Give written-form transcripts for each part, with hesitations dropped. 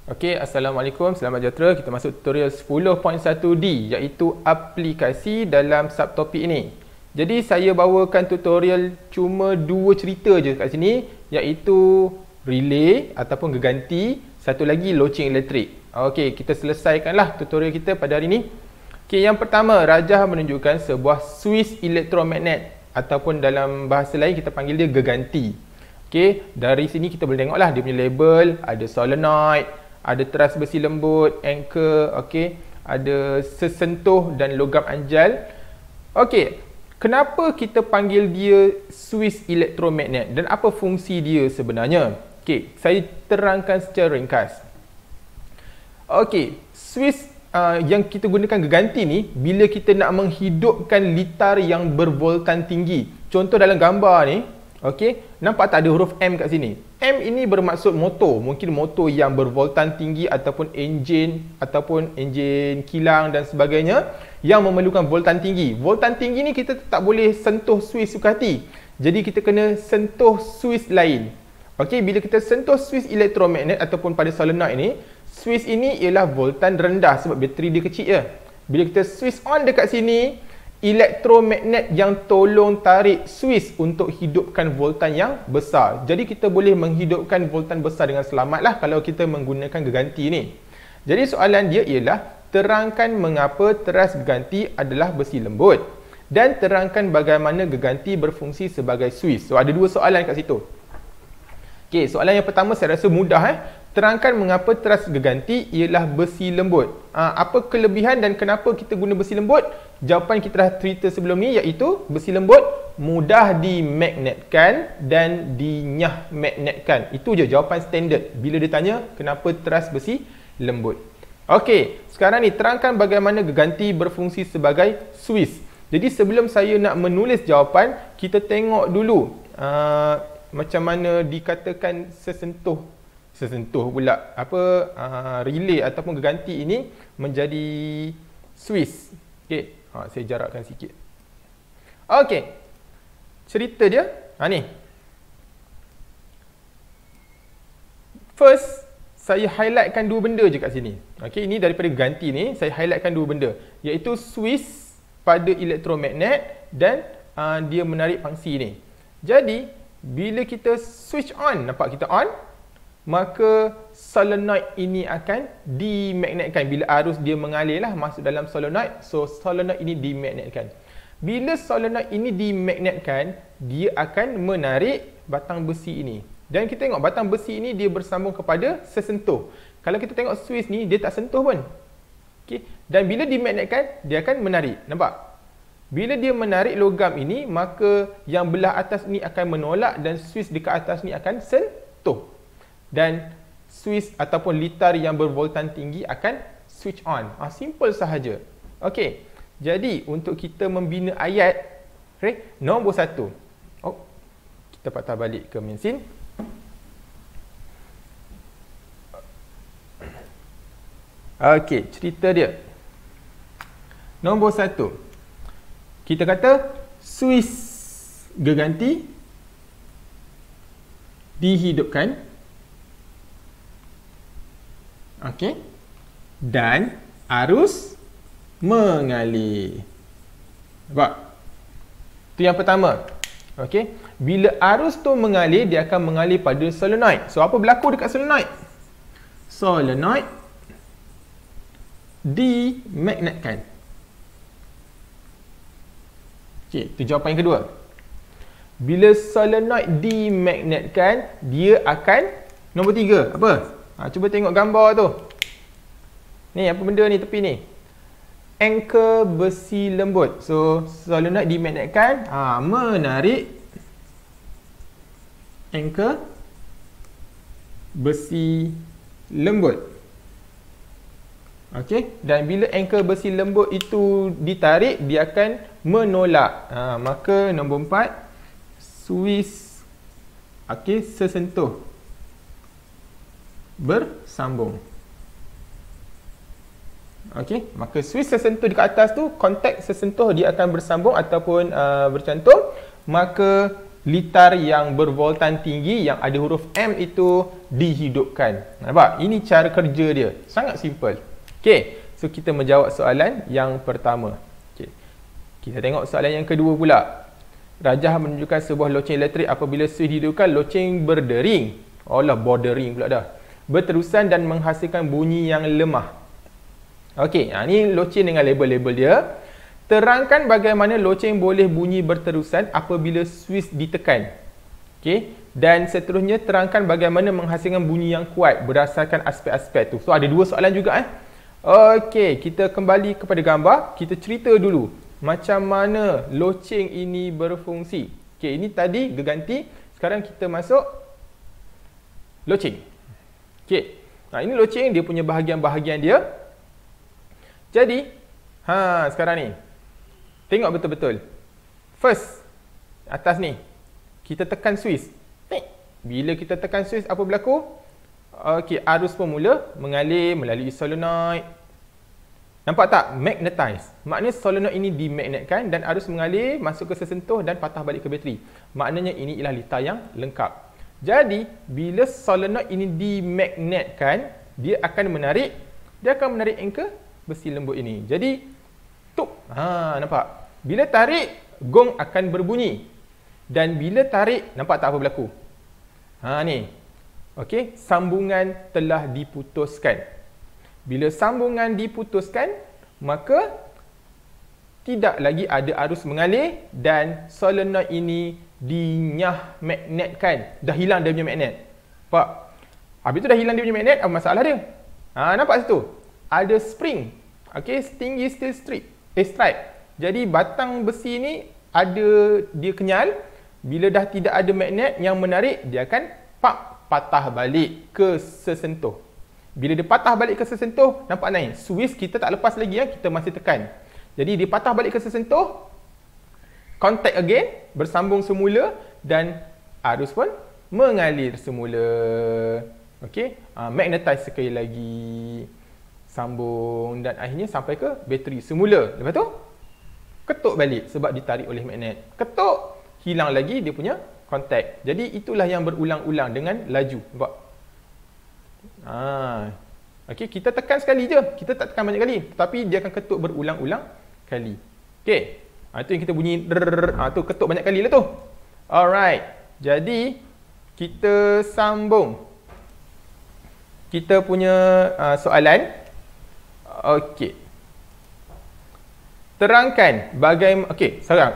Okey, Assalamualaikum, selamat sejahtera. Kita masuk tutorial 10.1D iaitu aplikasi dalam subtopik ini. Jadi saya bawakan tutorial cuma dua cerita je kat sini, iaitu relay ataupun geganti, satu lagi loceng elektrik. Okey, kita selesaikanlah tutorial kita pada hari ini. Okey, yang pertama, Rajah menunjukkan sebuah suis elektromagnet ataupun dalam bahasa lain kita panggil dia geganti. Okey, dari sini kita boleh tengoklah dia punya label, ada solenoid, ada teras besi lembut, anchor, okey, ada sesentuh dan logam anjal. Okey, kenapa kita panggil dia suis elektromagnet dan apa fungsi dia sebenarnya? Okey, saya terangkan secara ringkas. Okey, suis yang kita gunakan geganti ni bila kita nak menghidupkan litar yang bervoltan tinggi. Contoh dalam gambar ni, okey, nampak tak ada huruf M kat sini? M ini bermaksud motor, mungkin motor yang bervoltan tinggi ataupun enjin kilang dan sebagainya yang memerlukan voltan tinggi. Voltan tinggi ni kita tak boleh sentuh suis suka hati. Jadi kita kena sentuh suis lain. Okey, bila kita sentuh suis elektromagnet ataupun pada solenoid ni, suis ini ialah voltan rendah sebab bateri dia kecil je. Bila kita switch on dekat sini, elektromagnet yang tolong tarik suis untuk hidupkan voltan yang besar. Jadi kita boleh menghidupkan voltan besar dengan selamat lah kalau kita menggunakan geganti ni. Jadi soalan dia ialah terangkan mengapa teras geganti adalah besi lembut dan terangkan bagaimana geganti berfungsi sebagai suis. So ada dua soalan kat situ. Okey, soalan yang pertama saya rasa mudah. Terangkan mengapa teras geganti ialah besi lembut. Apa kelebihan dan kenapa kita guna besi lembut? Jawapan kita dah cerita sebelum ni, iaitu besi lembut mudah dimagnetkan dan dinyah magnetkan. Itu je jawapan standard bila ditanya kenapa teras besi lembut. Okey, sekarang ni terangkan bagaimana geganti berfungsi sebagai suis. Jadi sebelum saya nak menulis jawapan, kita tengok dulu macam mana dikatakan sesentuh pula relay ataupun geganti ini menjadi suis. Okey, saya jarakkan sikit. Okey, cerita dia ni. First, saya highlightkan dua benda je kat sini. Okey, ini daripada geganti ni saya highlightkan dua benda, iaitu suis pada elektromagnet dan dia menarik pangsi ni. Jadi bila kita switch on, nampak kita on, maka solenoid ini akan dimagnetkan. Bila arus dia mengalir lah masuk dalam solenoid, so solenoid ini dimagnetkan. Bila solenoid ini dimagnetkan, dia akan menarik batang besi ini. Dan kita tengok batang besi ini dia bersambung kepada sesentuh. Kalau kita tengok suis ni, dia tak sentuh pun. Okay. Dan bila dimagnetkan, dia akan menarik. Nampak? Bila dia menarik logam ini, maka yang belah atas ni akan menolak dan suis dekat atas ni akan sentuh. Dan suis ataupun litar yang bervoltan tinggi akan switch on. Simple sahaja. Okey. Jadi untuk kita membina ayat, nombor 1. Kita patah balik ke mesin. Okey, cerita dia. Nombor 1. Kita kata suis geganti dihidupkan. Okey. Dan arus mengalir. Nampak? Itu yang pertama. Okey. Bila arus tu mengalir, dia akan mengalir pada solenoid. So apa berlaku dekat solenoid? Solenoid dimagnetkan. Okey, itu jawapan yang kedua. Bila solenoid dimagnetkan, dia akan nombor 3. Apa? Cuba tengok gambar tu. Ni apa benda ni tepi ni? Anchor besi lembut. So solenoid dimagnetkan, menarik anchor besi lembut. Okey, dan bila anchor besi lembut itu ditarik, dia akan menolak. Maka nombor 4, suis sesentuh bersambung. Okey, maka suis sesentuh dekat atas tu, kontak sesentuh dia akan bersambung ataupun bercantum, maka litar yang bervoltan tinggi yang ada huruf M itu dihidupkan. Nampak? Ini cara kerja dia. Sangat simple. Okey, so kita menjawab soalan yang pertama. Okey. Kita tengok soalan yang kedua pula. Rajah menunjukkan sebuah loceng elektrik apabila switch dihidupkan, loceng berdering. Oh lah, bordering pula dah. Berterusan dan menghasilkan bunyi yang lemah. Okey, ni loceng dengan label-label dia. Terangkan bagaimana loceng boleh bunyi berterusan apabila switch ditekan. Okey, dan seterusnya terangkan bagaimana menghasilkan bunyi yang kuat berdasarkan aspek-aspek tu. So ada dua soalan juga Okey, kita kembali kepada gambar, kita cerita dulu macam mana loceng ini berfungsi. Okey, ini tadi geganti, sekarang kita masuk loceng. Okey. Ini loceng, dia punya bahagian-bahagian dia. Jadi, sekarang ni tengok betul-betul. First, atas ni, kita tekan switch. Bila kita tekan switch, apa berlaku? Okey, arus pun mula mengalir melalui solenoid. Nampak tak? Magnetize. Maknanya solenoid ini dimagnetkan dan arus mengalir masuk ke sesentuh dan patah balik ke bateri. Maknanya ini ialah litar yang lengkap. Jadi, bila solenoid ini dimagnetkan, dia akan menarik anchor besi lembut ini. Jadi, nampak? Bila tarik, gong akan berbunyi. Dan bila tarik, nampak tak apa berlaku? Ni. Okey, sambungan telah diputuskan. Bila sambungan diputuskan, maka tidak lagi ada arus mengalir dan solenoid ini dinyah magnetkan. Dah hilang dia punya magnet. Nampak? Habis tu dah hilang dia punya magnet, apa masalah dia? Nampak situ? Ada spring. Okey, tinggi steel stripe. Jadi batang besi ni ada dia kenyal. Bila dah tidak ada magnet yang menarik, dia akan patah balik ke sesentuh. Bila dia patah balik ke sesentuh, nampak naik. Switch kita tak lepas lagi kita masih tekan. Jadi dia patah balik ke sesentuh, contact again, bersambung semula dan arus pun mengalir semula. Okey, magnetize sekali lagi. Sambung dan akhirnya sampai ke bateri semula. Lepas tu ketuk balik sebab ditarik oleh magnet. Ketuk, hilang lagi dia punya kontak. Jadi itulah yang berulang-ulang dengan laju. Nampak? Okey, kita tekan sekali je. Kita tak tekan banyak kali, tapi dia akan ketuk berulang-ulang kali. Okey. Itu yang kita bunyi tu ketuk banyak kali lah tu. Alright. Jadi kita sambung kita punya soalan. Okey. Terangkan bagaimana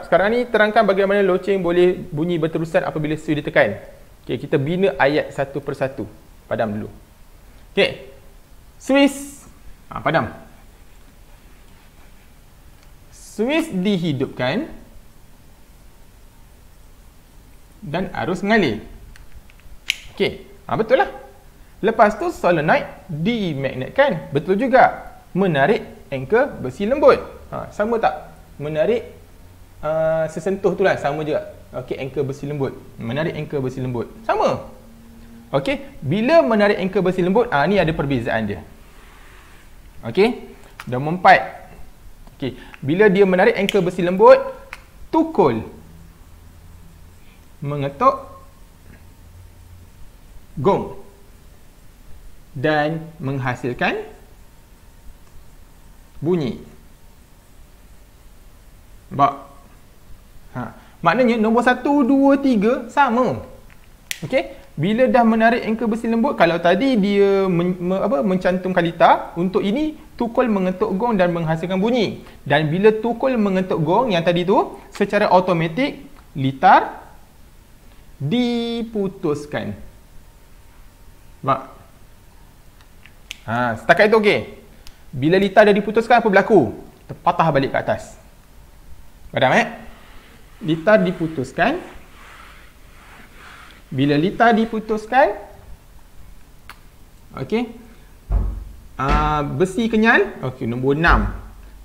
sekarang ni terangkan bagaimana loceng boleh bunyi berterusan apabila switch ditekan. Okey, kita bina ayat satu persatu. Padam dulu. Okey. Switch padam. Switch dihidupkan dan arus mengalir. Okey, betul lah. Lepas tu solenoid dimagnetkan. Betul juga. Menarik anchor besi lembut. Sama tak? Menarik sesentuh tu lah. Sama juga. Okey, anchor besi lembut. Menarik anchor besi lembut. Sama. Okey, bila menarik anchor besi lembut, ni ada perbezaan dia. Okey, nombor 4. Okey, bila dia menarik anchor besi lembut, tukul mengetuk gong dan menghasilkan bunyi. Maknanya nombor 1, 2, 3 sama. Okey, bila dah menarik anchor besi lembut, kalau tadi dia mencantumkan litar, untuk ini tukul mengetuk gong dan menghasilkan bunyi. Dan bila tukul mengetuk gong yang tadi tu, secara automatik litar diputuskan. Setakat itu okey. Bila litar dah diputuskan, apa berlaku? Terpatah balik ke atas. Padam litar diputuskan. Bila litar diputuskan, okey, besi kenyal. Okey, nombor 6.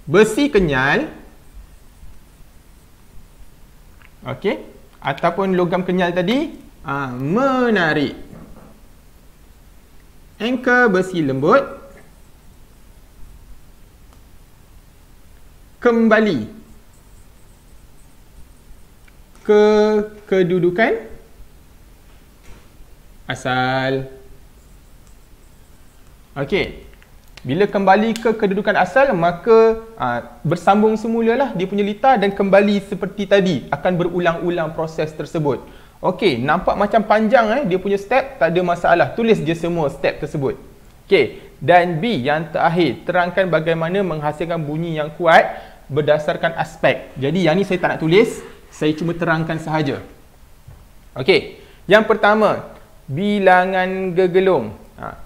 Besi kenyal, okey, ataupun logam kenyal tadi, menarik anchor besi lembut kembali ke kedudukan asal. Okey. Bila kembali ke kedudukan asal, maka bersambung semulalah dia punya litar dan kembali seperti tadi. Akan berulang-ulang proses tersebut. Okey, nampak macam panjang dia punya step, tak ada masalah. Tulis je semua step tersebut. Okey, dan B yang terakhir, terangkan bagaimana menghasilkan bunyi yang kuat berdasarkan aspek. Jadi yang ni saya tak nak tulis, saya cuma terangkan sahaja. Okey, yang pertama, bilangan gegelung.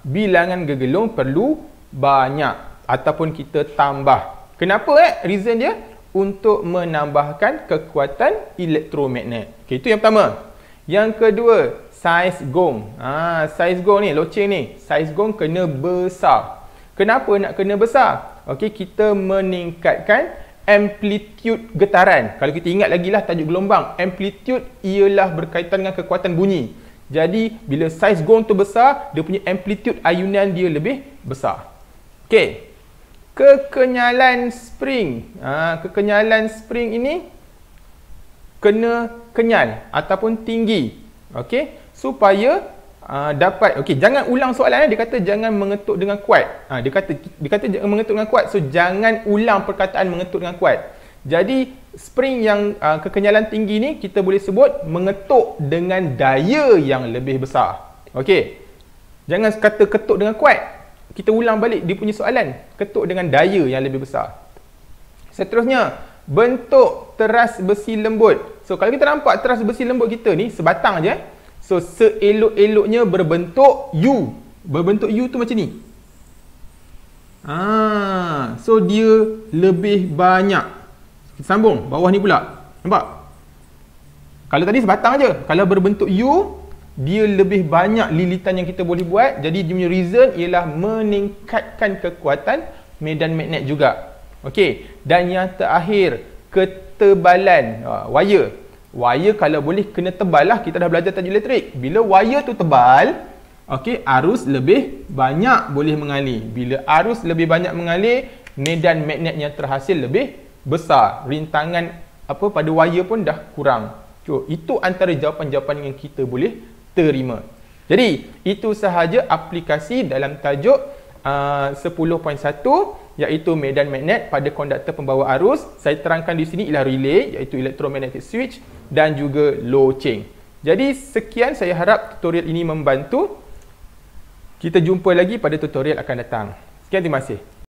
Bilangan gegelung perlu banyak ataupun kita tambah. Kenapa reason dia? Untuk menambahkan kekuatan elektromagnet. Okey, itu yang pertama. Yang kedua, saiz gong. Saiz gong ni, loceng ni, saiz gong kena besar. Kenapa nak kena besar? Okey, kita meningkatkan amplitude getaran. Kalau kita ingat lagi lah tajuk gelombang, amplitude ialah berkaitan dengan kekuatan bunyi. Jadi bila saiz gong tu besar, dia punya amplitude ayunan dia lebih besar. Okey. Kekenyalan spring. Kekenyalan spring ini kena kenyal ataupun tinggi. Okey, supaya dapat. Okey, jangan ulang soalan dia kata jangan mengetuk dengan kuat. Dia kata jangan mengetuk dengan kuat. So jangan ulang perkataan mengetuk dengan kuat. Jadi spring yang kekenyalan tinggi ni kita boleh sebut mengetuk dengan daya yang lebih besar. Okey. Jangan kata ketuk dengan kuat. Kita ulang balik dia punya soalan. Ketuk dengan daya yang lebih besar. Seterusnya, bentuk teras besi lembut. So kalau kita nampak teras besi lembut kita ni sebatang je. So seelok-eloknya berbentuk U. Berbentuk U tu macam ni. So dia lebih banyak. Kita sambung bawah ni pula. Nampak? Kalau tadi sebatang je. Kalau berbentuk U, dia lebih banyak lilitan yang kita boleh buat. Jadi dia punya reason ialah meningkatkan kekuatan medan magnet juga. Okey. Dan yang terakhir, ketebalan wire. Wire kalau boleh kena tebal lah. Kita dah belajar tajuk elektrik. Bila wire tu tebal, okey, arus lebih banyak boleh mengalir. Bila arus lebih banyak mengalir, medan magnet yang terhasil lebih besar. Rintangan pada wire pun dah kurang. So, itu antara jawapan-jawapan yang kita boleh terima. Jadi, itu sahaja aplikasi dalam tajuk 10.1 iaitu medan magnet pada konduktor pembawa arus. Saya terangkan di sini ialah relay iaitu electromagnetic switch dan juga loceng. Jadi, sekian, saya harap tutorial ini membantu. Kita jumpa lagi pada tutorial akan datang. Sekian, terima kasih.